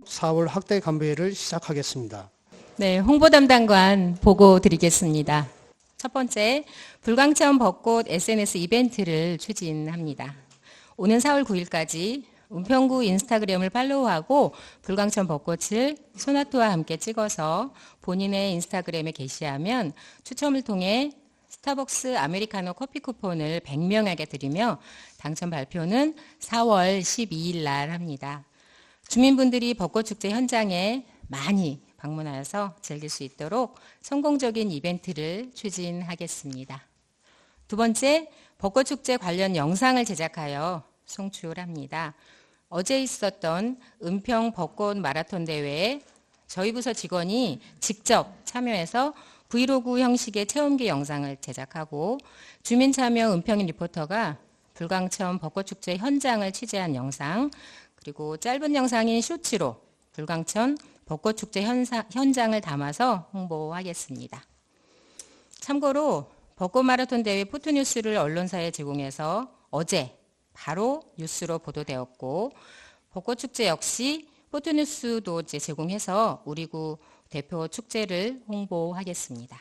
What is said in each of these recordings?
4월 학대 간부회를 시작하겠습니다. 네, 홍보 담당관 보고 드리겠습니다. 첫 번째, 불광천 벚꽃 SNS 이벤트를 추진합니다. 오는 4월 9일까지 은평구 인스타그램을 팔로우하고 불광천 벚꽃을 소나트와 함께 찍어서 본인의 인스타그램에 게시하면 추첨을 통해 스타벅스 아메리카노 커피 쿠폰을 100명에게 드리며 당첨 발표는 4월 12일 날 합니다. 주민분들이 벚꽃축제 현장에 많이 방문하여서 즐길 수 있도록 성공적인 이벤트를 추진하겠습니다. 두 번째, 벚꽃축제 관련 영상을 제작하여 송출합니다. 어제 있었던 은평 벚꽃 마라톤 대회에 저희 부서 직원이 직접 참여해서 브이로그 형식의 체험기 영상을 제작하고 주민참여 은평인 리포터가 불광천 벚꽃축제 현장을 취재한 영상, 그리고 짧은 영상인 쇼츠로 불광천 벚꽃축제 현장을 담아서 홍보하겠습니다. 참고로 벚꽃 마라톤 대회 포토뉴스를 언론사에 제공해서 어제 바로 뉴스로 보도되었고 벚꽃축제 역시 포토뉴스도 제공해서 우리구 대표 축제를 홍보하겠습니다.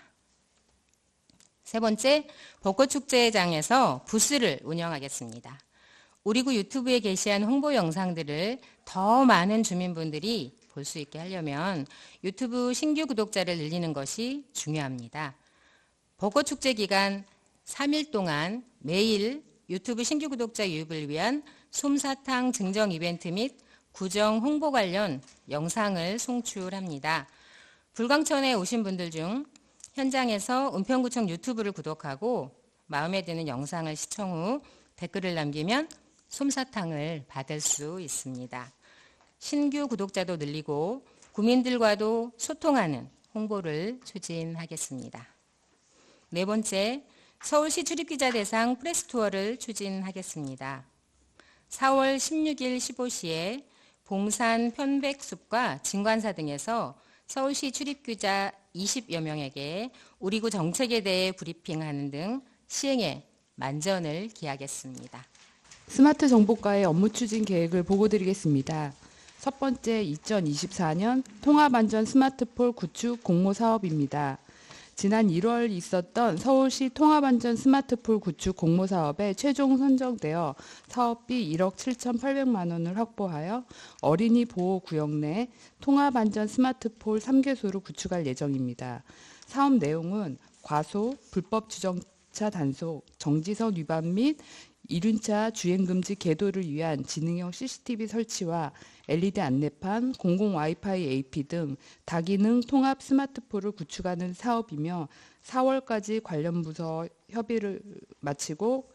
세 번째, 벚꽃축제장에서 부스를 운영하겠습니다. 우리구 유튜브에 게시한 홍보 영상들을 더 많은 주민분들이 볼 수 있게 하려면 유튜브 신규 구독자를 늘리는 것이 중요합니다. 벚꽃축제 기간 3일 동안 매일 유튜브 신규 구독자 유입을 위한 솜사탕 증정 이벤트 및 구정 홍보 관련 영상을 송출합니다. 불광천에 오신 분들 중 현장에서 은평구청 유튜브를 구독하고 마음에 드는 영상을 시청 후 댓글을 남기면 솜사탕을 받을 수 있습니다. 신규 구독자도 늘리고 구민들과도 소통하는 홍보를 추진하겠습니다. 네 번째, 서울시 출입기자 대상 프레스투어를 추진하겠습니다. 4월 16일 15시에 봉산 편백숲과 진관사 등에서 서울시 출입기자 20여 명에게 우리구 정책에 대해 브리핑하는 등 시행에 만전을 기하겠습니다. 스마트 정보과의 업무 추진 계획을 보고드리겠습니다. 첫 번째, 2024년 통합안전 스마트폴 구축 공모 사업입니다. 지난 1월 있었던 서울시 통합안전 스마트폴 구축 공모 사업에 최종 선정되어 사업비 1억 7,800만 원을 확보하여 어린이 보호구역 내 통합안전 스마트폴 3개소를 구축할 예정입니다. 사업 내용은 과소, 불법 주정차 단속, 정지선 위반 및 이륜차 주행금지 계도를 위한 지능형 CCTV 설치와 LED 안내판, 공공 와이파이 AP 등 다기능 통합 스마트폴을 구축하는 사업이며 4월까지 관련 부서 협의를 마치고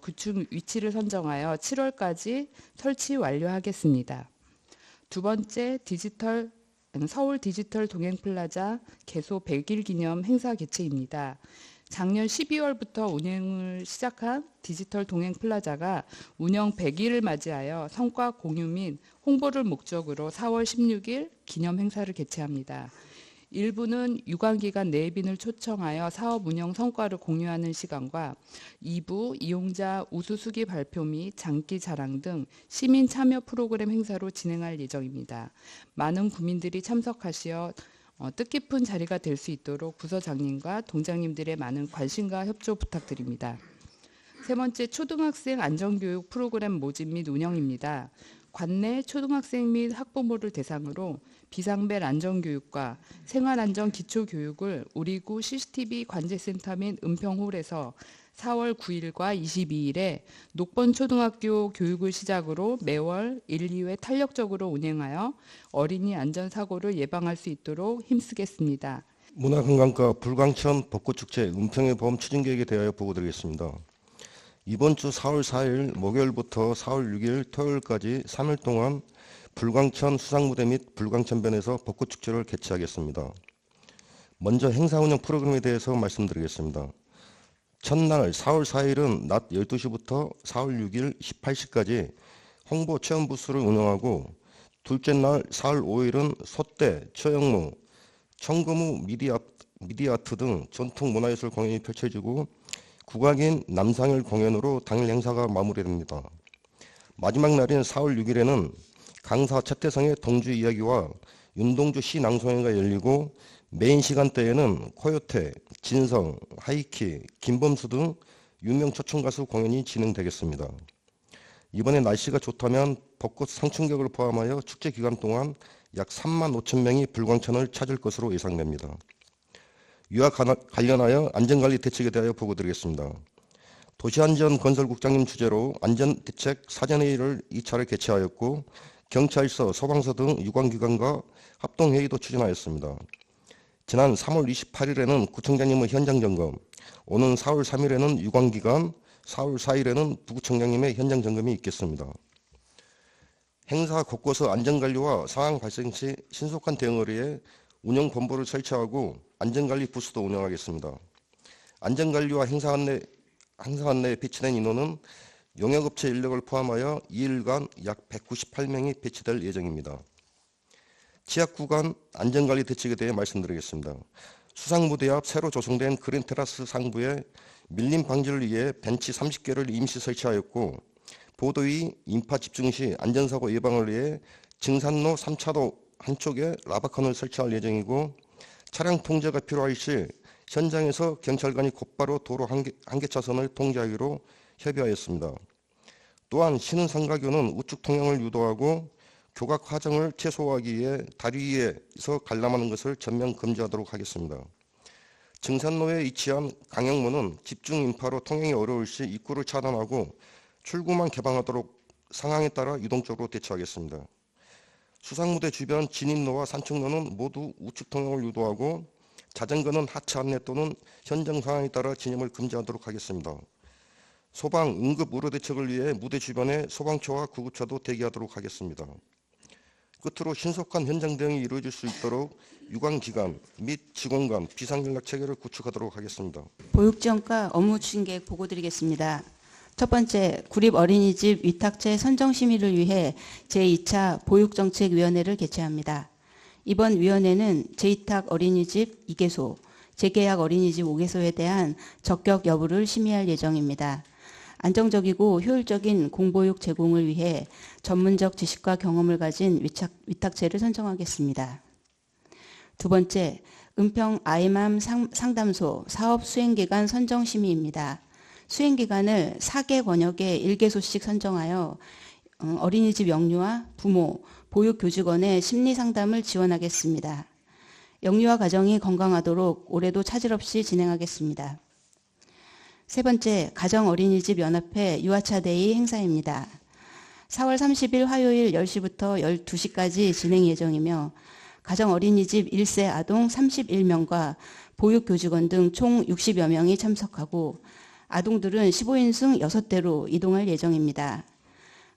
구축 위치를 선정하여 7월까지 설치 완료하겠습니다. 두 번째, 서울 디지털 동행플라자 개소 100일 기념 행사 개최입니다. 작년 12월부터 운행을 시작한 디지털 동행 플라자가 운영 100일을 맞이하여 성과 공유 및 홍보를 목적으로 4월 16일 기념 행사를 개최합니다. 1부는 유관기관 내빈을 초청하여 사업 운영 성과를 공유하는 시간과 2부 이용자 우수수기 발표 및 장기 자랑 등 시민 참여 프로그램 행사로 진행할 예정입니다. 많은 구민들이 참석하시어 뜻깊은 자리가 될 수 있도록 부서장님과 동장님들의 많은 관심과 협조 부탁드립니다. 세 번째, 초등학생 안전교육 프로그램 모집 및 운영입니다. 관내 초등학생 및 학부모를 대상으로 비상벨 안전교육과 생활안전 기초교육을 우리구 CCTV 관제센터 및 은평홀에서 4월 9일과 22일에 녹번초등학교 교육을 시작으로 매월 1, 2회 탄력적으로 운행하여 어린이 안전사고를 예방할 수 있도록 힘쓰겠습니다. 문화관광과 불광천 벚꽃축제 은평의 보험 추진계획에 대하여 보고드리겠습니다. 이번 주 4월 4일 목요일부터 4월 6일 토요일까지 3일 동안 불광천 수상무대 및 불광천변에서 벚꽃축제를 개최하겠습니다. 먼저 행사 운영 프로그램에 대해서 말씀드리겠습니다. 첫날 4월 4일은 낮 12시부터 4월 6일 18시까지 홍보 체험 부스를 운영하고 둘째 날 4월 5일은 소떼, 처형무, 청금우 미디아트 등 전통 문화예술 공연이 펼쳐지고 국악인 남상일 공연으로 당일 행사가 마무리됩니다. 마지막 날인 4월 6일에는 강사 최태성의 동주 이야기와 윤동주 시 낭송회가 열리고 메인 시간대에는 코요테, 진성, 하이키, 김범수 등 유명 초청 가수 공연이 진행되겠습니다. 이번에 날씨가 좋다면 벚꽃 상춘객을 포함하여 축제 기간 동안 약 3만 5천 명이 불광천을 찾을 것으로 예상됩니다. 이와 관련하여 안전관리 대책에 대하여 보고드리겠습니다. 도시안전건설국장님 주재로 안전대책 사전회의를 2차례 개최하였고 경찰서, 소방서 등 유관기관과 합동회의도 추진하였습니다. 지난 3월 28일에는 구청장님의 현장점검, 오는 4월 3일에는 유관기관, 4월 4일에는 부구청장님의 현장점검이 있겠습니다. 행사 곳곳의 안전관리와 상황 발생 시 신속한 대응을 위해 운영본부를 설치하고 안전관리 부스도 운영하겠습니다. 안전관리와 행사 안내에 배치된 인원은 용역업체 인력을 포함하여 2일간 약 198명이 배치될 예정입니다. 지하구간 안전관리 대책에 대해 말씀드리겠습니다. 수상무대 앞 새로 조성된 그린테라스 상부에 밀림 방지를 위해 벤치 30개를 임시 설치하였고 보도위 인파 집중 시 안전사고 예방을 위해 증산로 3차도 한쪽에 라바컨을 설치할 예정이고 차량 통제가 필요할 시 현장에서 경찰관이 곧바로 도로 한 개 차선을 통제하기로 협의하였습니다. 또한 신흥상가교는 우측 통행을 유도하고 교각 화정을 최소화하기 위해 다리 위에서 관람하는 것을 전면 금지하도록 하겠습니다. 증산로에 위치한 강영문은 집중 인파로 통행이 어려울 시 입구를 차단하고 출구만 개방하도록 상황에 따라 유동적으로 대처하겠습니다. 수상무대 주변 진입로와 산책로는 모두 우측 통행을 유도하고 자전거는 하차 안내 또는 현장 상황에 따라 진입을 금지하도록 하겠습니다. 소방, 응급 의료 대책을 위해 무대 주변에 소방차와 구급차도 대기하도록 하겠습니다. 끝으로 신속한 현장 대응이 이루어질 수 있도록 유관기관 및 직원 간 비상연락 체계를 구축하도록 하겠습니다. 보육지원과 업무 추진 계획 보고드리겠습니다. 첫 번째, 구립어린이집 위탁체 선정 심의를 위해 제2차 보육정책위원회를 개최합니다. 이번 위원회는 재위탁 어린이집 2개소, 재계약 어린이집 5개소에 대한 적격 여부를 심의할 예정입니다. 안정적이고 효율적인 공보육 제공을 위해 전문적 지식과 경험을 가진 위탁체를 선정하겠습니다. 두 번째, 은평 아이맘 상담소 사업 수행기간 선정 심의입니다. 수행기간을 4개 권역에 1개소씩 선정하여 어린이집 영유아, 부모, 보육교직원의 심리상담을 지원하겠습니다. 영유아 가정이 건강하도록 올해도 차질 없이 진행하겠습니다. 세 번째, 가정어린이집 연합회 유아차 데이 행사입니다. 4월 30일 화요일 10시부터 12시까지 진행 예정이며 가정어린이집 1세 아동 31명과 보육교직원 등 총 60여 명이 참석하고 아동들은 15인승 6대로 이동할 예정입니다.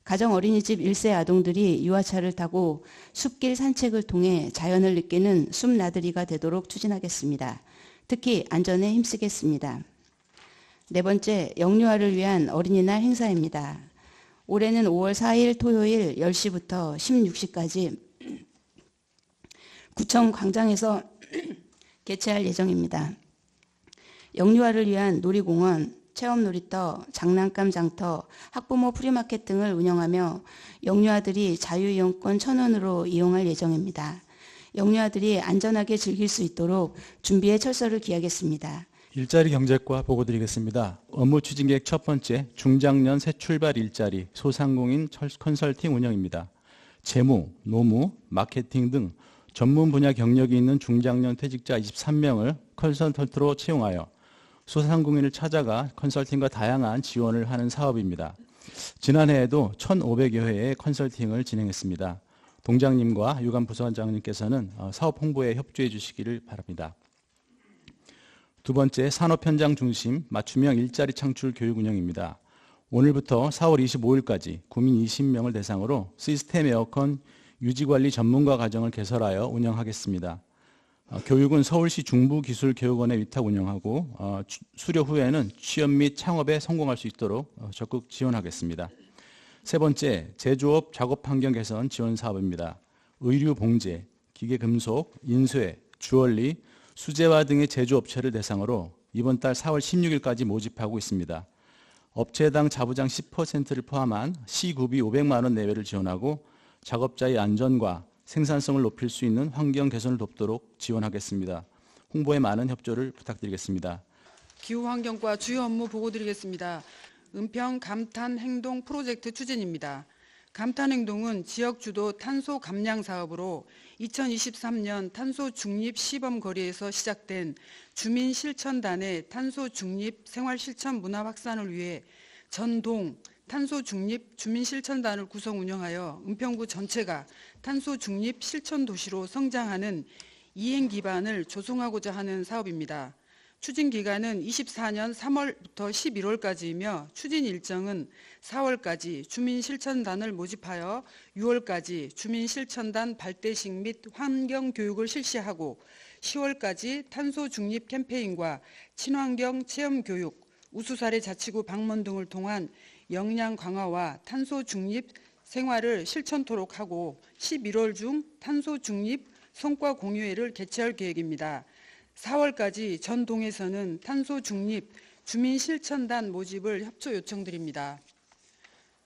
가정어린이집 1세 아동들이 유아차를 타고 숲길 산책을 통해 자연을 느끼는 숲나들이가 되도록 추진하겠습니다. 특히 안전에 힘쓰겠습니다. 네 번째, 영유아를 위한 어린이날 행사입니다. 올해는 5월 4일 토요일 10시부터 16시까지 구청 광장에서 개최할 예정입니다. 영유아를 위한 놀이공원, 체험놀이터, 장난감 장터, 학부모 프리마켓 등을 운영하며 영유아들이 자유이용권 1,000원으로 이용할 예정입니다. 영유아들이 안전하게 즐길 수 있도록 준비에 철저를 기하겠습니다. 일자리 경제과 보고드리겠습니다. 업무 추진 계획 첫 번째, 중장년 새 출발 일자리 소상공인 컨설팅 운영입니다. 재무, 노무, 마케팅 등 전문 분야 경력이 있는 중장년 퇴직자 23명을 컨설턴트로 채용하여 소상공인을 찾아가 컨설팅과 다양한 지원을 하는 사업입니다. 지난해에도 1,500여 회의 컨설팅을 진행했습니다. 동장님과 유관부서장님께서는 사업 홍보에 협조해 주시기를 바랍니다. 두 번째, 산업 현장 중심 맞춤형 일자리 창출 교육 운영입니다. 오늘부터 4월 25일까지 구민 20명을 대상으로 시스템 에어컨 유지관리 전문가 과정을 개설하여 운영하겠습니다. 교육은 서울시 중부기술교육원에 위탁 운영하고 수료 후에는 취업 및 창업에 성공할 수 있도록 적극 지원하겠습니다. 세 번째, 제조업 작업 환경 개선 지원 사업입니다. 의류 봉제, 기계 금속, 인쇄, 주얼리, 수제화 등의 제조업체를 대상으로 이번 달 4월 16일까지 모집하고 있습니다. 업체당 자부장 10%를 포함한 시급이 500만 원 내외를 지원하고 작업자의 안전과 생산성을 높일 수 있는 환경 개선을 돕도록 지원하겠습니다. 홍보에 많은 협조를 부탁드리겠습니다. 기후환경과 주요 업무 보고드리겠습니다. 은평 감탄 행동 프로젝트 추진입니다. 감탄 행동은 지역 주도 탄소 감량 사업으로 2023년 탄소 중립 시범 거리에서 시작된 주민 실천단의 탄소 중립 생활 실천 문화 확산을 위해 전동 탄소 중립 주민 실천단을 구성 운영하여 은평구 전체가 탄소 중립 실천 도시로 성장하는 이행 기반을 조성하고자 하는 사업입니다. 추진 기간은 24년 3월부터 11월까지이며 추진 일정은 4월까지 주민 실천단을 모집하여 6월까지 주민 실천단 발대식 및 환경 교육을 실시하고 10월까지 탄소 중립 캠페인과 친환경 체험 교육, 우수사례 자치구 방문 등을 통한 역량 강화와 탄소 중립 생활을 실천토록 하고 11월 중 탄소 중립 성과 공유회를 개최할 계획입니다. 4월까지 전 동에서는 탄소 중립 주민 실천단 모집을 협조 요청드립니다.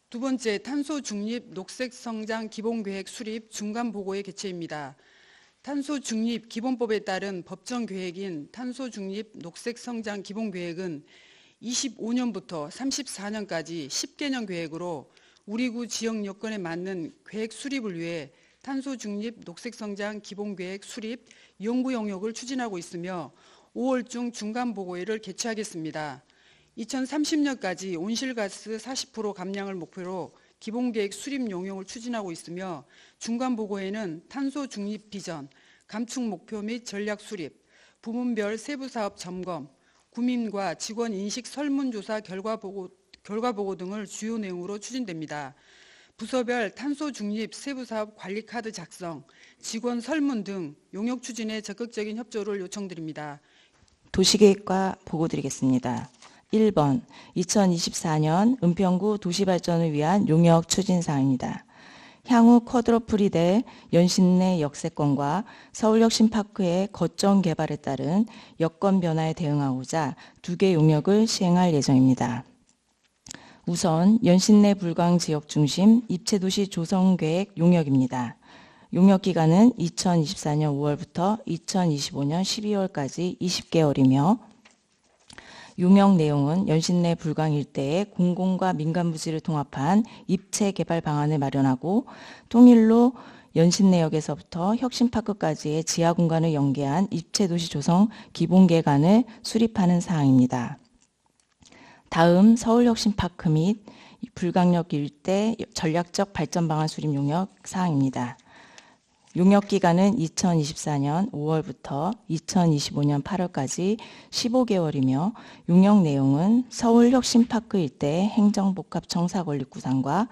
두 번째, 탄소 중립 녹색 성장 기본계획 수립 중간 보고의 개최입니다. 탄소 중립 기본법에 따른 법정 계획인 탄소 중립 녹색 성장 기본계획은 25년부터 34년까지 10개년 계획으로 우리 구 지역 여건에 맞는 계획 수립을 위해 탄소 중립 녹색 성장 기본계획 수립 연구 영역을 추진하고 있으며 5월 중 중간 보고회를 개최하겠습니다. 2030년까지 온실가스 40% 감량을 목표로 기본계획 수립 용역을 추진하고 있으며 중간 보고회는 탄소 중립 비전, 감축 목표 및 전략 수립, 부문별 세부 사업 점검, 구민과 직원 인식 설문조사 결과 보고 등을 주요 내용으로 추진됩니다. 부서별 탄소 중립 세부사업 관리 카드 작성, 직원 설문 등 용역 추진에 적극적인 협조를 요청드립니다. 도시계획과 보고드리겠습니다. 1번 2024년 은평구 도시발전을 위한 용역 추진사항입니다. 향후 쿼드러플이 연신내 역세권과 서울혁신파크의 거점 개발에 따른 여건 변화에 대응하고자 2개 용역을 시행할 예정입니다. 우선 연신내 불광 지역 중심 입체도시 조성계획 용역입니다. 용역 기간은 2024년 5월부터 2025년 12월까지 20개월이며 용역 내용은 연신내 불광 일대에 공공과 민간 부지를 통합한 입체 개발 방안을 마련하고 통일로 연신내역에서부터 혁신파크까지의 지하 공간을 연계한 입체도시 조성 기본계획안을 수립하는 사항입니다. 다음 서울혁신파크 및 불광역 일대 전략적 발전 방안 수립 용역 사항입니다. 용역 기간은 2024년 5월부터 2025년 8월까지 15개월이며 용역 내용은 서울혁신파크 일대 행정복합청사 건립구상과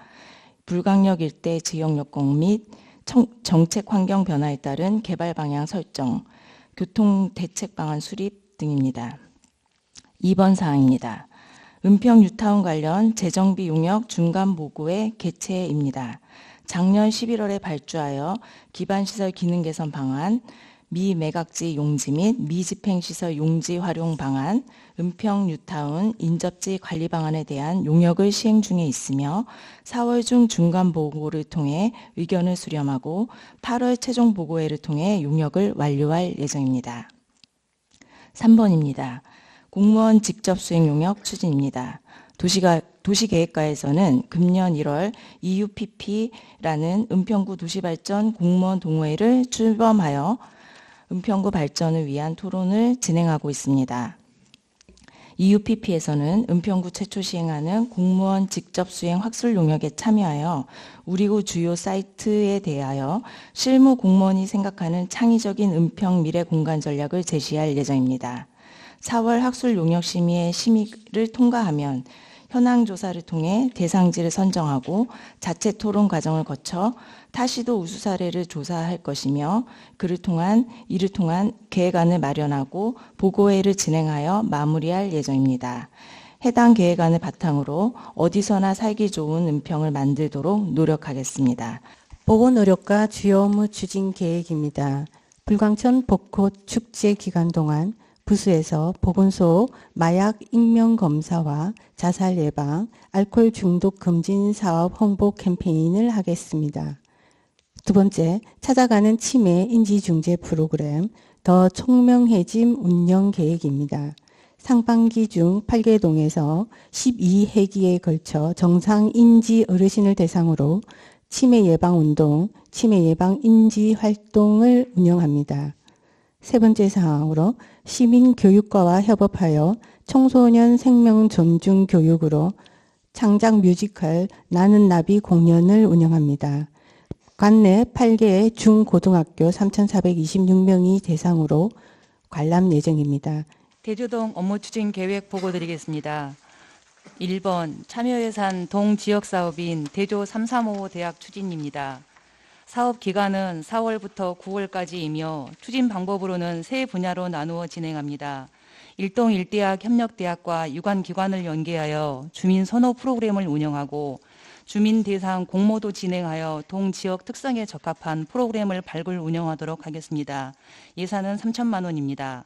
불광역 일대 지역 여건 및 정책 환경 변화에 따른 개발 방향 설정, 교통 대책 방안 수립 등입니다. 2번 사항입니다. 은평 뉴타운 관련 재정비 용역 중간 보고의 개최입니다. 작년 11월에 발주하여 기반시설 기능 개선 방안, 미매각지 용지 및 미집행시설 용지 활용 방안, 은평 뉴타운 인접지 관리 방안에 대한 용역을 시행 중에 있으며 4월 중 중간 보고를 통해 의견을 수렴하고 8월 최종 보고회를 통해 용역을 완료할 예정입니다. 3번입니다. 공무원 직접 수행 용역 추진입니다. 도시계획과에서는 금년 1월 EUPP라는 은평구 도시발전 공무원 동호회를 출범하여 은평구 발전을 위한 토론을 진행하고 있습니다. EUPP에서는 은평구 최초 시행하는 공무원 직접 수행 학술 용역에 참여하여 우리구 주요 사이트에 대하여 실무 공무원이 생각하는 창의적인 은평 미래 공간 전략을 제시할 예정입니다. 4월 학술 용역 심의의 심의를 통과하면 현황 조사를 통해 대상지를 선정하고 자체 토론 과정을 거쳐 타시도 우수 사례를 조사할 것이며 이를 통한 계획안을 마련하고 보고회를 진행하여 마무리할 예정입니다. 해당 계획안을 바탕으로 어디서나 살기 좋은 은평을 만들도록 노력하겠습니다. 보고 노력과 주요 업무 추진 계획입니다. 불광천 벚꽃 축제 기간 동안 부수에서 보건소 마약 익명 검사와 자살 예방, 알코올 중독 금진 사업 홍보 캠페인을 하겠습니다. 두 번째, 찾아가는 치매 인지중재 프로그램 더 총명해짐 운영 계획입니다. 상반기 중 8개동에서 12회기에 걸쳐 정상 인지 어르신을 대상으로 치매 예방 운동, 치매 예방 인지 활동을 운영합니다. 세 번째 사항으로 시민교육과와 협업하여 청소년 생명 존중 교육으로 창작 뮤지컬 나는 나비 공연을 운영합니다. 관내 8개의 중고등학교 3,426명이 대상으로 관람 예정입니다. 대조동 업무 추진 계획 보고 드리겠습니다. 1번 참여예산 동지역사업인 대조 335 대학 추진입니다. 사업 기간은 4월부터 9월까지이며 추진 방법으로는 세 분야로 나누어 진행합니다. 일동 일대학 협력대학과 유관기관을 연계하여 주민 선호 프로그램을 운영하고 주민 대상 공모도 진행하여 동지역 특성에 적합한 프로그램을 발굴 운영하도록 하겠습니다. 예산은 3천만 원입니다.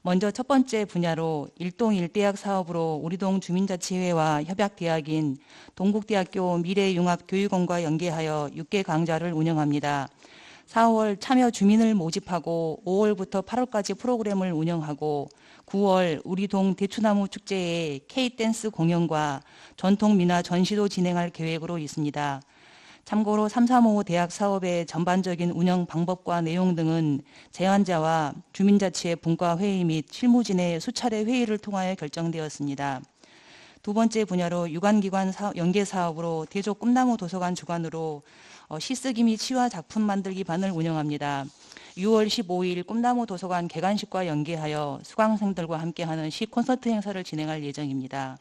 먼저 첫 번째 분야로 일동 일대학 사업으로 우리동 주민자치회와 협약대학인 동국대학교 미래융합교육원과 연계하여 6개 강좌를 운영합니다. 4월 참여 주민을 모집하고 5월부터 8월까지 프로그램을 운영하고 9월 우리동 대추나무 축제에 K-댄스 공연과 전통민화 전시도 진행할 계획으로 있습니다. 참고로 335 대학 사업의 전반적인 운영 방법과 내용 등은 제안자와 주민자치회 분과회의 및 실무진의 수차례 회의를 통하여 결정되었습니다. 두 번째 분야로 유관기관 연계 사업으로 대조 꿈나무 도서관 주관으로 시쓰기 및 시화 작품 만들기 반을 운영합니다. 6월 15일 꿈나무 도서관 개관식과 연계하여 수강생들과 함께하는 시 콘서트 행사를 진행할 예정입니다.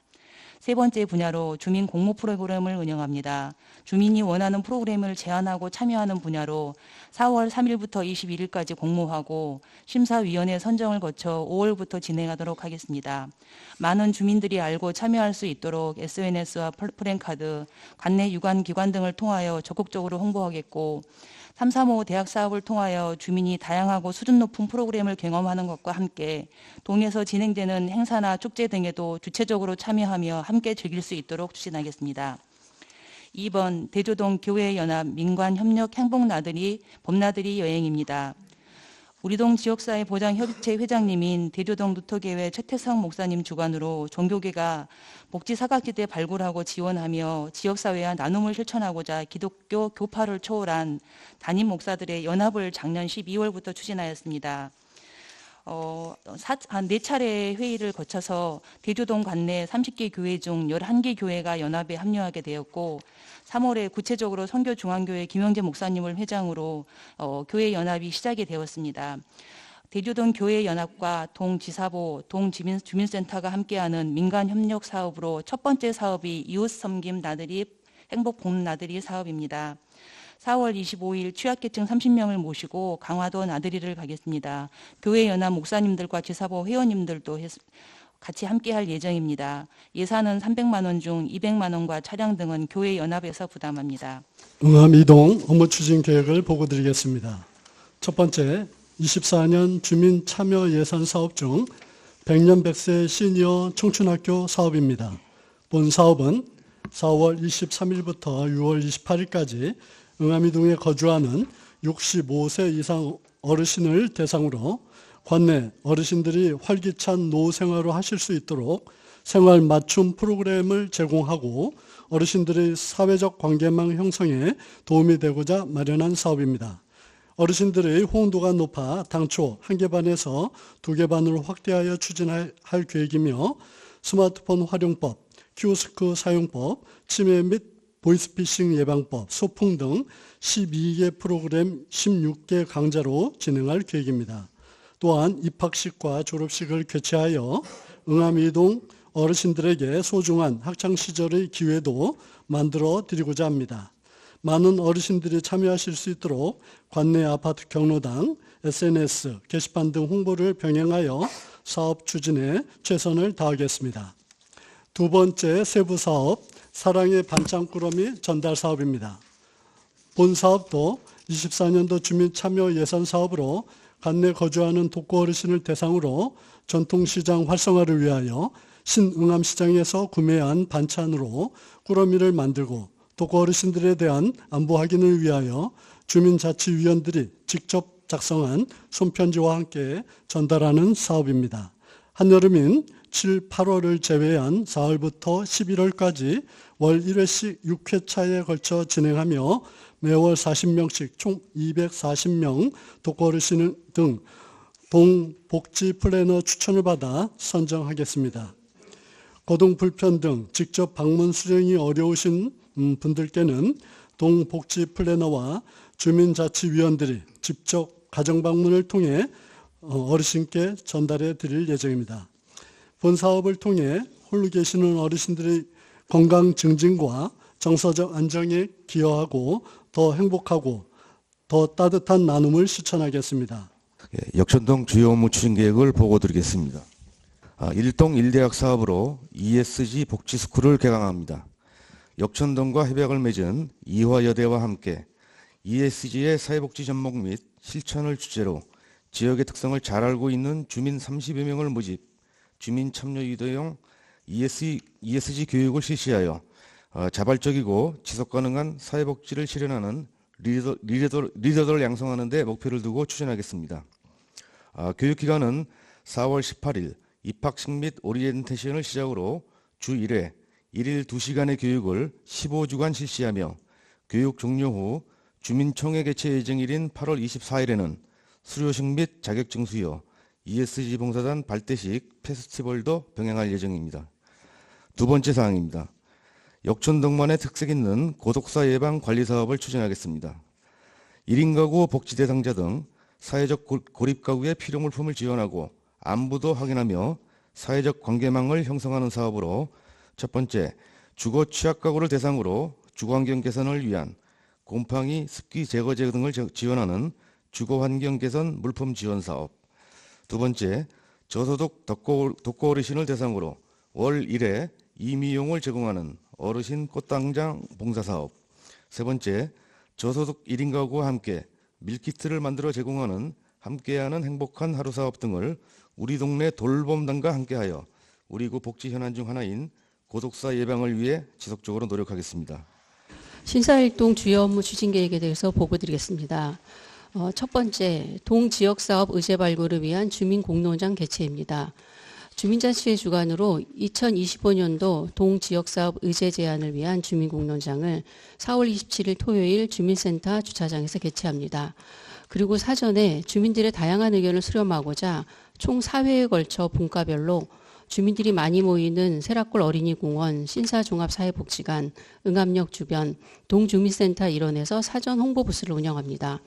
세 번째 분야로 주민 공모 프로그램을 운영합니다. 주민이 원하는 프로그램을 제안하고 참여하는 분야로 4월 3일부터 21일까지 공모하고 심사위원회 선정을 거쳐 5월부터 진행하도록 하겠습니다. 많은 주민들이 알고 참여할 수 있도록 SNS와 플랜카드, 관내 유관기관 등을 통하여 적극적으로 홍보하겠고 335 대학 사업을 통하여 주민이 다양하고 수준 높은 프로그램을 경험하는 것과 함께 동에서 진행되는 행사나 축제 등에도 주체적으로 참여하며 함께 즐길 수 있도록 추진하겠습니다. 2번 대조동 교회연합 민관협력 행복나들이 봄나들이 여행입니다. 우리동 지역사회 보장협의체 회장님인 대조동 루터교회 최태성 목사님 주관으로 종교계가 복지 사각지대 발굴하고 지원하며 지역사회와 나눔을 실천하고자 기독교 교파를 초월한 담임 목사들의 연합을 작년 12월부터 추진하였습니다. 한 4차례 회의를 거쳐서 대조동 관내 30개 교회 중 11개 교회가 연합에 합류하게 되었고 3월에 구체적으로 선교중앙교회 김영재 목사님을 회장으로 교회 연합이 시작이 되었습니다. 대조동 교회연합과 동지사보, 동주민센터가 함께하는 민간협력 사업으로 첫 번째 사업이 이웃섬김 나들이 행복봄 나들이 사업입니다. 4월 25일 취약계층 30명을 모시고 강화도 나들이를 가겠습니다. 교회연합 목사님들과 지사보 회원님들도 같이 함께할 예정입니다. 예산은 300만 원 중 200만 원과 차량 등은 교회연합에서 부담합니다. 응암이동 업무 추진 계획을 보고 드리겠습니다. 첫 번째, 24년 주민 참여 예산 사업 중 100년 100세 시니어 청춘학교 사업입니다. 본 사업은 4월 23일부터 6월 28일까지 응암이동에 거주하는 65세 이상 어르신을 대상으로 관내 어르신들이 활기찬 노후 생활을 하실 수 있도록 생활 맞춤 프로그램을 제공하고 어르신들의 사회적 관계망 형성에 도움이 되고자 마련한 사업입니다. 어르신들의 호응도가 높아 당초 1개 반에서 2개 반으로 확대하여 추진할 계획이며 스마트폰 활용법, 키오스크 사용법, 치매 및 보이스피싱 예방법, 소풍 등 12개 프로그램 16개 강좌로 진행할 계획입니다. 또한 입학식과 졸업식을 개최하여 응암이동 어르신들에게 소중한 학창시절의 기회도 만들어 드리고자 합니다. 많은 어르신들이 참여하실 수 있도록 관내 아파트 경로당, SNS, 게시판 등 홍보를 병행하여 사업 추진에 최선을 다하겠습니다. 두 번째 세부 사업, 사랑의 반창꾸러미 전달 사업입니다. 본 사업도 24년도 주민 참여 예산 사업으로 관내 거주하는 독거 어르신을 대상으로 전통시장 활성화를 위하여 신응암시장에서 구매한 반찬으로 꾸러미를 만들고 독거 어르신들에 대한 안부 확인을 위하여 주민자치위원들이 직접 작성한 손편지와 함께 전달하는 사업입니다. 한여름인 7, 8월을 제외한 4월부터 11월까지 월 1회씩 6회차에 걸쳐 진행하며 매월 40명씩 총 240명 독거어르신 등 동복지 플래너 추천을 받아 선정하겠습니다. 거동불편 등 직접 방문 수령이 어려우신 분들께는 동복지 플래너와 주민자치위원들이 직접 가정방문을 통해 어르신께 전달해 드릴 예정입니다. 본 사업을 통해 홀로 계시는 어르신들의 건강 증진과 정서적 안정에 기여하고 더 행복하고 더 따뜻한 나눔을 실천하겠습니다. 역천동 주요 업무 추진 계획을 보고드리겠습니다. 1동 1대학 사업으로 ESG 복지스쿨을 개강합니다. 역천동과 협약을 맺은 이화여대와 함께 ESG의 사회복지 접목 및 실천을 주제로 지역의 특성을 잘 알고 있는 주민 30여 명을 모집, 주민 참여 유도형 ESG 교육을 실시하여 자발적이고 지속가능한 사회복지를 실현하는 리더들을 양성하는 데 목표를 두고 추진하겠습니다. 교육기간은 4월 18일 입학식 및 오리엔테이션을 시작으로 주 1회 1일 2시간의 교육을 15주간 실시하며 교육 종료 후 주민총회 개최 예정일인 8월 24일에는 수료식 및 자격증 수여, ESG 봉사단 발대식 페스티벌도 병행할 예정입니다. 두 번째 사항입니다. 역천동만의 특색 있는 고독사 예방 관리 사업을 추진하겠습니다. 1인 가구 복지 대상자 등 사회적 고립 가구의 필요물품을 지원하고 안부도 확인하며 사회적 관계망을 형성하는 사업으로 첫 번째, 주거 취약 가구를 대상으로 주거환경 개선을 위한 곰팡이, 습기 제거제 등을 지원하는 주거환경 개선 물품 지원 사업. 두 번째, 저소득 독거 어르신을 대상으로 월 1회 임의용을 제공하는 어르신 꽃당장 봉사사업. 세 번째, 저소득 1인 가구와 함께 밀키트를 만들어 제공하는 함께하는 행복한 하루 사업 등을 우리 동네 돌봄단과 함께하여 우리 구 복지 현안 중 하나인 고독사 예방을 위해 지속적으로 노력하겠습니다. 신사일동 주요 업무 추진 계획에 대해서 보고드리겠습니다. 첫 번째, 동지역사업 의제 발굴을 위한 주민공론장 개최입니다. 주민자치회 주관으로 2025년도 동지역사업 의제 제안을 위한 주민공론장을 4월 27일 토요일 주민센터 주차장에서 개최합니다. 그리고 사전에 주민들의 다양한 의견을 수렴하고자 총 4회에 걸쳐 분과별로 주민들이 많이 모이는 세라골 어린이공원, 신사종합사회복지관, 응암역 주변, 동주민센터 일원에서 사전 홍보부스를 운영합니다.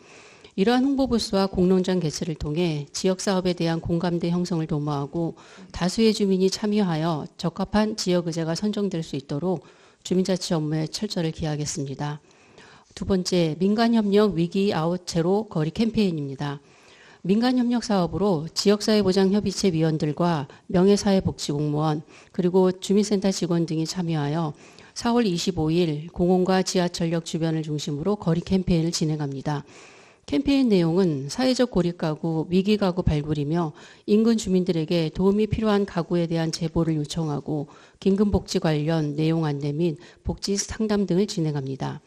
이러한 홍보부스와 공론장 개최를 통해 지역사업에 대한 공감대 형성을 도모하고 다수의 주민이 참여하여 적합한 지역의제가 선정될 수 있도록 주민자치 업무에 철저를 기하겠습니다. 두 번째, 민간협력 위기 아웃 제로 거리 캠페인입니다. 민간협력 사업으로 지역사회보장협의체 위원들과 명예사회복지공무원 그리고 주민센터 직원 등이 참여하여 4월 25일 공원과 지하철역 주변을 중심으로 거리 캠페인을 진행합니다. 캠페인 내용은 사회적 고립가구, 위기가구 발굴이며 인근 주민들에게 도움이 필요한 가구에 대한 제보를 요청하고 긴급복지 관련 내용 안내 및 복지 상담 등을 진행합니다.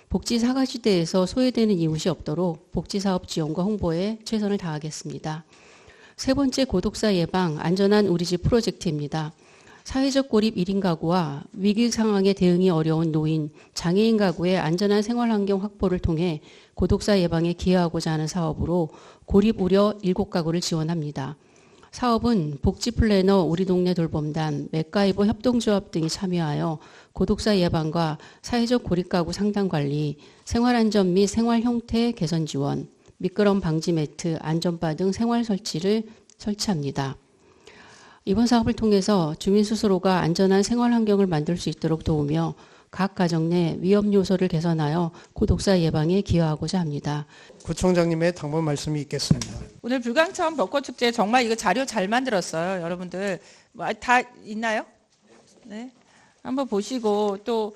복지 사각지대에서 소외되는 이웃이 없도록 복지사업 지원과 홍보에 최선을 다하겠습니다. 세 번째, 고독사 예방 안전한 우리집 프로젝트입니다. 사회적 고립 1인 가구와 위기 상황에 대응이 어려운 노인, 장애인 가구의 안전한 생활환경 확보를 통해 고독사 예방에 기여하고자 하는 사업으로 고립 우려 7가구를 지원합니다. 사업은 복지플래너, 우리 동네 돌봄단, 맥가이버 협동조합 등이 참여하여 고독사 예방과 사회적 고립가구 상담관리, 생활안전 및 생활형태 개선 지원, 미끄럼 방지 매트, 안전바 등 생활 설치를 설치합니다. 이번 사업을 통해서 주민 스스로가 안전한 생활 환경을 만들 수 있도록 도우며 각 가정 내 위험 요소를 개선하여 고독사 예방에 기여하고자 합니다. 구청장님의 당부 말씀이 있겠습니다. 오늘 불광천 벚꽃축제 정말 이거 자료 잘 만들었어요. 여러분들 다 있나요? 네, 한번 보시고 또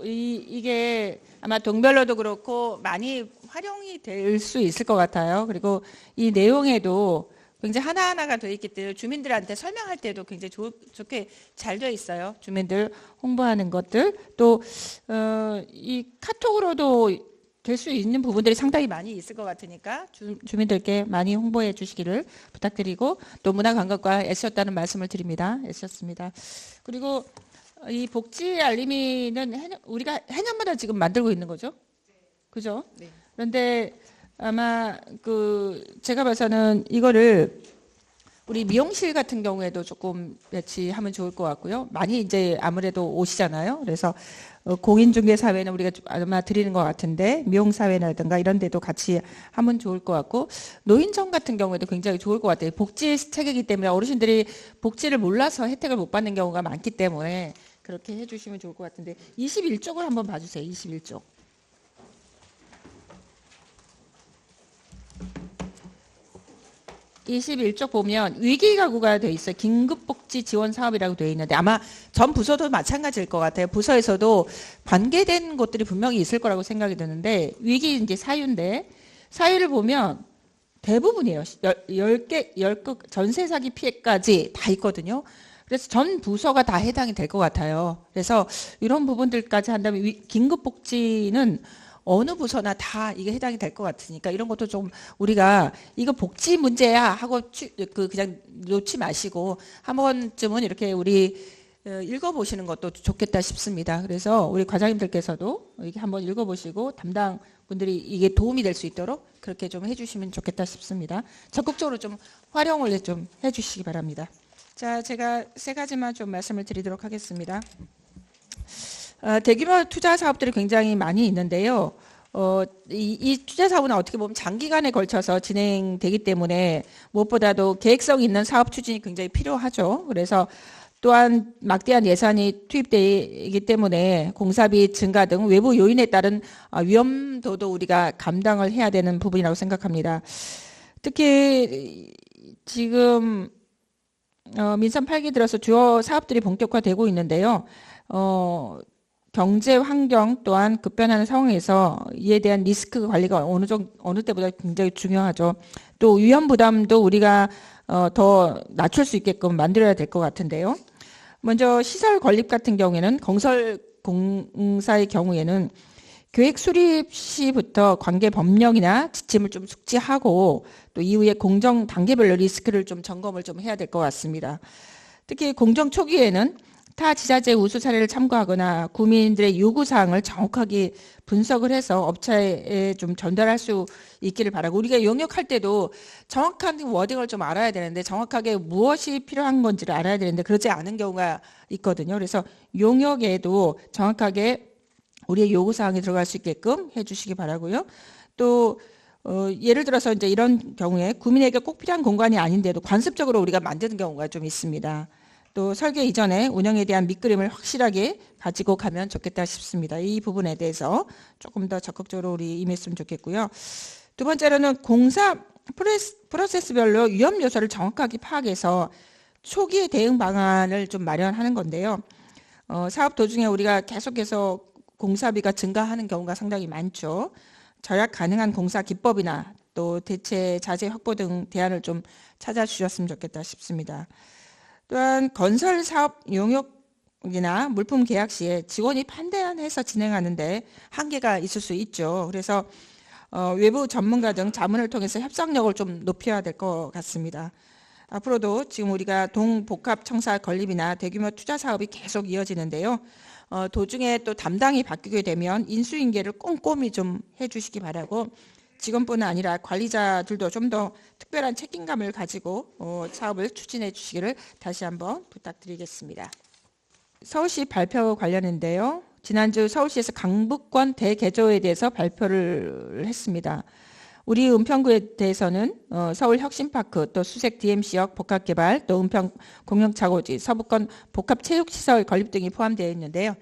이게 아마 동별로도 그렇고 많이 활용이 될 수 있을 것 같아요. 그리고 이 내용에도 굉장히 하나하나가 되어 있기 때문에 주민들한테 설명할 때도 굉장히 좋게 잘 되어 있어요. 주민들 홍보하는 것들. 또 이 카톡으로도 될 수 있는 부분들이 상당히 많이 있을 것 같으니까 주민들께 많이 홍보해 주시기를 부탁드리고 또 문화관광과 애쓰셨다는 말씀을 드립니다. 애쓰셨습니다. 그리고 이 복지 알림이는 우리가 해년마다 지금 만들고 있는 거죠? 그죠? 네. 그런데 아마 제가 봐서는 이거를 우리 미용실 같은 경우에도 조금 배치하면 좋을 것 같고요. 많이 이제 아무래도 오시잖아요. 그래서 공인중개사회는 우리가 아마 드리는 것 같은데 미용사회라든가 이런 데도 같이 하면 좋을 것 같고 노인정 같은 경우에도 굉장히 좋을 것 같아요. 복지 체계이기 때문에 어르신들이 복지를 몰라서 혜택을 못 받는 경우가 많기 때문에 그렇게 해주시면 좋을 것 같은데 21쪽을 한번 봐주세요. 21쪽. 21쪽 보면 위기가구가 돼 있어요. 긴급복지 지원 사업이라고 되어 있는데 아마 전 부서도 마찬가지일 것 같아요. 부서에서도 관계된 곳들이 분명히 있을 거라고 생각이 드는데 위기 이제 사유인데 사유를 보면 대부분이에요. 10개 전세 사기 피해까지 다 있거든요. 그래서 전 부서가 다 해당이 될 것 같아요. 그래서 이런 부분들까지 한다면 긴급복지는 어느 부서나 다 이게 해당이 될 것 같으니까 이런 것도 좀 우리가 이거 복지 문제야 하고 그냥 놓지 마시고 한 번쯤은 이렇게 우리 읽어보시는 것도 좋겠다 싶습니다. 그래서 우리 과장님들께서도 이렇게 한번 읽어보시고 담당 분들이 이게 도움이 될 수 있도록 그렇게 좀 해주시면 좋겠다 싶습니다. 적극적으로 좀 활용을 좀 해주시기 바랍니다. 자, 제가 세 가지만 좀 말씀을 드리도록 하겠습니다. 대규모 투자 사업들이 굉장히 많이 있는데요. 이 투자 사업은 어떻게 보면 장기간에 걸쳐서 진행되기 때문에 무엇보다도 계획성 있는 사업 추진이 굉장히 필요하죠. 그래서 또한 막대한 예산이 투입되기 때문에 공사비 증가 등 외부 요인에 따른 위험도도 우리가 감당을 해야 되는 부분이라고 생각합니다. 특히 지금 민선 8기 들어서 주요 사업들이 본격화되고 있는데요. 경제 환경 또한 급변하는 상황에서 이에 대한 리스크 관리가 어느 때보다 굉장히 중요하죠. 또 위험 부담도 우리가 더 낮출 수 있게끔 만들어야 될 것 같은데요. 먼저 시설 건립 같은 경우에는 건설 공사의 경우에는 계획 수립 시부터 관계 법령이나 지침을 좀 숙지하고 또 이후에 공정 단계별로 리스크를 좀 점검을 좀 해야 될 것 같습니다. 특히 공정 초기에는 타 지자체 우수 사례를 참고하거나 구민들의 요구사항을 정확하게 분석을 해서 업체에 좀 전달할 수 있기를 바라고 우리가 용역할 때도 정확한 워딩을 좀 알아야 되는데 정확하게 무엇이 필요한 건지를 알아야 되는데 그렇지 않은 경우가 있거든요. 그래서 용역에도 정확하게 우리의 요구사항이 들어갈 수 있게끔 해주시기 바라고요. 또 예를 들어서 이제 이런 경우에 구민에게 꼭 필요한 공간이 아닌데도 관습적으로 우리가 만드는 경우가 좀 있습니다. 또 설계 이전에 운영에 대한 밑그림을 확실하게 가지고 가면 좋겠다 싶습니다. 이 부분에 대해서 조금 더 적극적으로 우리 임했으면 좋겠고요. 두 번째로는 공사 프로세스별로 위험 요소를 정확하게 파악해서 초기에 대응 방안을 좀 마련하는 건데요. 사업 도중에 우리가 계속해서 공사비가 증가하는 경우가 상당히 많죠. 절약 가능한 공사 기법이나 또 대체 자재 확보 등 대안을 좀 찾아주셨으면 좋겠다 싶습니다. 또한 건설 사업 용역이나 물품 계약 시에 직원이 판단해서 진행하는데 한계가 있을 수 있죠. 그래서 외부 전문가 등 자문을 통해서 협상력을 좀 높여야 될 것 같습니다. 앞으로도 지금 우리가 동복합 청사 건립이나 대규모 투자 사업이 계속 이어지는데요. 도중에 또 담당이 바뀌게 되면 인수인계를 꼼꼼히 좀 해주시기 바라고 직원뿐 아니라 관리자들도 좀 더 특별한 책임감을 가지고 사업을 추진해 주시기를 다시 한번 부탁드리겠습니다. 서울시 발표 관련인데요. 지난주 서울시에서 강북권 대개조에 대해서 발표를 했습니다. 우리 은평구에 대해서는 서울 혁신파크, 또 수색 DMC역 복합개발, 또 은평 공영차고지, 서부권 복합체육시설 건립 등이 포함되어 있는데요.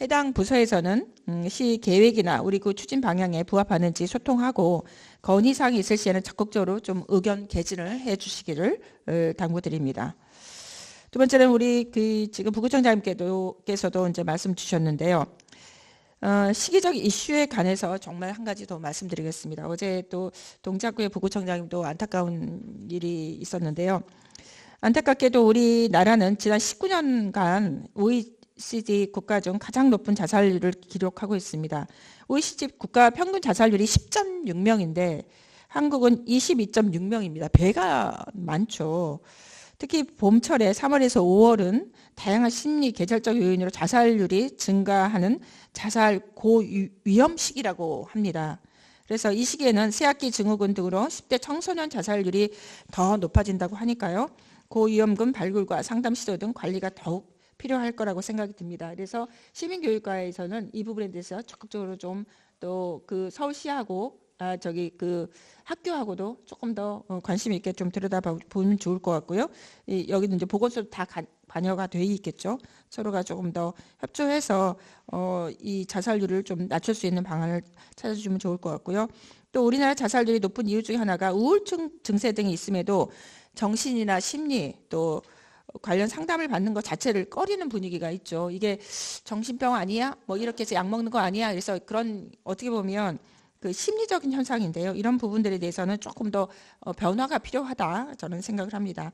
해당 부서에서는 시 계획이나 우리 그 추진 방향에 부합하는지 소통하고 건의사항이 있을 시에는 적극적으로 좀 의견 개진을 해주시기를 당부드립니다. 두 번째는 우리 지금 부구청장님께서도 이제 말씀 주셨는데요. 시기적 이슈에 관해서 정말 한 가지 더 말씀드리겠습니다. 어제 또 동작구의 부구청장님도 안타까운 일이 있었는데요. 안타깝게도 우리나라는 지난 19년간 OECD 국가 중 가장 높은 자살률을 기록하고 있습니다. OECD 국가 평균 자살률이 10.6명인데 한국은 22.6명입니다. 배가 많죠. 특히 봄철에 3월에서 5월은 다양한 심리 계절적 요인으로 자살률이 증가하는 자살 고위험 시기라고 합니다. 그래서 이 시기에는 새학기 증후군 등으로 10대 청소년 자살률이 더 높아진다고 하니까요. 고위험군 발굴과 상담 시도 등 관리가 더욱 필요할 거라고 생각이 듭니다. 그래서 시민교육과에서는 이 부분에 대해서 적극적으로 좀 또 그 서울시하고 학교하고도 조금 더 관심 있게 좀 들여다보면 좋을 것 같고요. 여기는 이제 보건소도 다 관여가 돼 있겠죠. 서로가 조금 더 협조해서 이 자살률을 좀 낮출 수 있는 방안을 찾아주면 좋을 것 같고요. 또 우리나라 자살률이 높은 이유 중에 하나가 우울증 증세 등이 있음에도 정신이나 심리 또 관련 상담을 받는 것 자체를 꺼리는 분위기가 있죠. 이게 정신병 아니야? 뭐 이렇게 해서 약 먹는 거 아니야? 그래서 그런 어떻게 보면 그 심리적인 현상인데요. 이런 부분들에 대해서는 조금 더 변화가 필요하다 저는 생각을 합니다.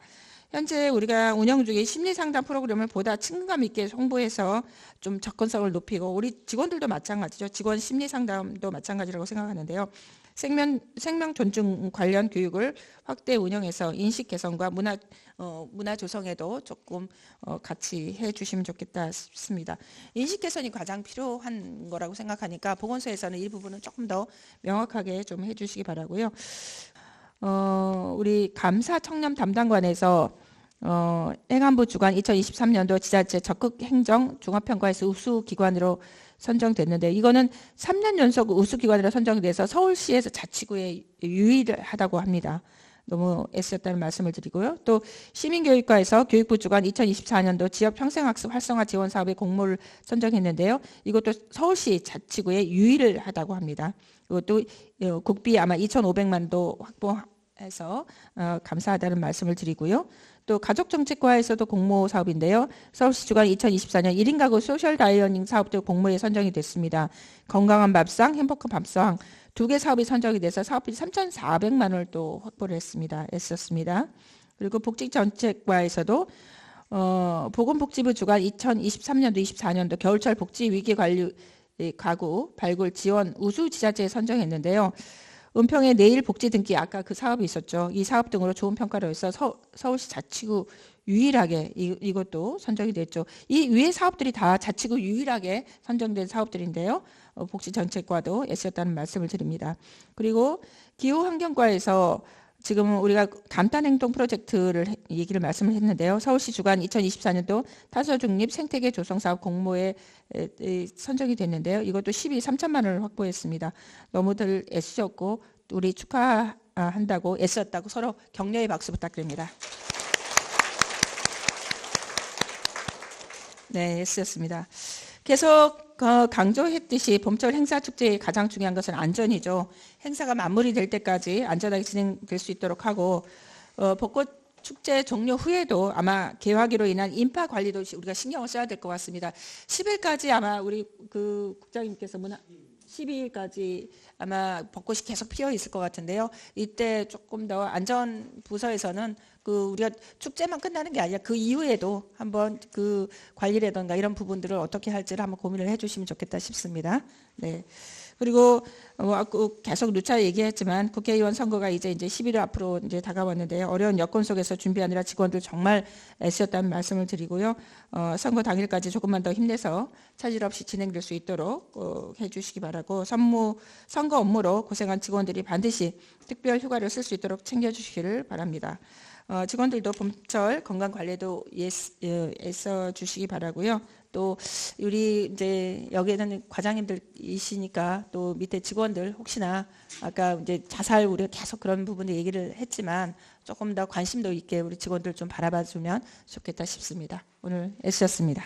현재 우리가 운영 중인 심리상담 프로그램을 보다 친근감 있게 홍보해서 좀 접근성을 높이고 우리 직원들도 마찬가지죠. 직원 심리상담도 마찬가지라고 생각하는데요. 생명 존중 관련 교육을 확대 운영해서 인식 개선과 문화 조성에도 조금 같이 해주시면 좋겠다 싶습니다. 인식 개선이 가장 필요한 거라고 생각하니까 보건소에서는 이 부분은 조금 더 명확하게 좀 해주시기 바라고요. 우리 감사 청렴 담당관에서 행안부 주관 2023년도 지자체 적극 행정 종합평가에서 우수 기관으로 선정됐는데 이거는 3년 연속 우수 기관으로 선정이 돼서 서울시에서 자치구에 유일하다고 합니다. 너무 애쓰셨다는 말씀을 드리고요. 또 시민교육과에서 교육부 주관 2024년도 지역 평생학습 활성화 지원 사업의 공모를 선정했는데요. 이것도 서울시 자치구에 유일하다고 합니다. 이것도 국비 아마 2,500만도 확보해서 감사하다는 말씀을 드리고요. 또 가족정책과에서도 공모 사업인데요. 서울시 주관 2024년 1인 가구 소셜 다이어닝 사업도 공모에 선정이 됐습니다. 건강한 밥상, 행복한 밥상 2개 사업이 선정이 돼서 사업비 3,400만 원을 또 확보를 했습니다. 애썼습니다. 그리고 복지정책과에서도 보건복지부 주관 2023년도 24년도 겨울철 복지위기 관리 가구 발굴 지원 우수 지자체에 선정했는데요. 은평의 내일 복지 등기 아까 그 사업이 있었죠. 이 사업 등으로 좋은 평가를 해서 서울시 자치구 유일하게 이것도 선정이 됐죠. 이 위의 사업들이 다 자치구 유일하게 선정된 사업들인데요. 복지정책과도 애쓰셨다는 말씀을 드립니다. 그리고 기후환경과에서 지금 우리가 감탄행동 프로젝트를 얘기를 말씀을 했는데요. 서울시 주관 2024년도 탄소중립 생태계 조성사업 공모에 선정이 됐는데요. 이것도 3천만 원을 확보했습니다. 너무들 애쓰셨고 우리 축하한다고 애썼다고 서로 격려의 박수 부탁드립니다. 네, 애쓰셨습니다. 계속 강조했듯이 봄철 행사 축제의 가장 중요한 것은 안전이죠. 행사가 마무리될 때까지 안전하게 진행될 수 있도록 하고 벚꽃 축제 종료 후에도 아마 개화기로 인한 인파 관리도 우리가 신경을 써야 될 것 같습니다. 10일까지 아마 우리 그 국장님께서 12일까지 아마 벚꽃이 계속 피어 있을 것 같은데요. 이때 조금 더 안전부서에서는 우리가 축제만 끝나는 게 아니라 그 이후에도 한번 그 관리라든가 이런 부분들을 어떻게 할지를 한번 고민을 해주시면 좋겠다 싶습니다. 네. 그리고 계속 누차 얘기했지만 국회의원 선거가 이제 11일 앞으로 이제 다가왔는데요. 어려운 여건 속에서 준비하느라 직원들 정말 애쓰셨다는 말씀을 드리고요. 선거 당일까지 조금만 더 힘내서 차질 없이 진행될 수 있도록 해주시기 바라고 선거 업무로 고생한 직원들이 반드시 특별 휴가를 쓸 수 있도록 챙겨주시기를 바랍니다. 직원들도 봄철 건강 관리도 애써 주시기 바라고요. 또 우리 이제 여기에는 과장님들이시니까 또 밑에 직원들 혹시나 아까 이제 자살 우리가 계속 그런 부분을 얘기를 했지만 조금 더 관심도 있게 우리 직원들 좀 바라봐주면 좋겠다 싶습니다. 오늘 애쓰셨습니다.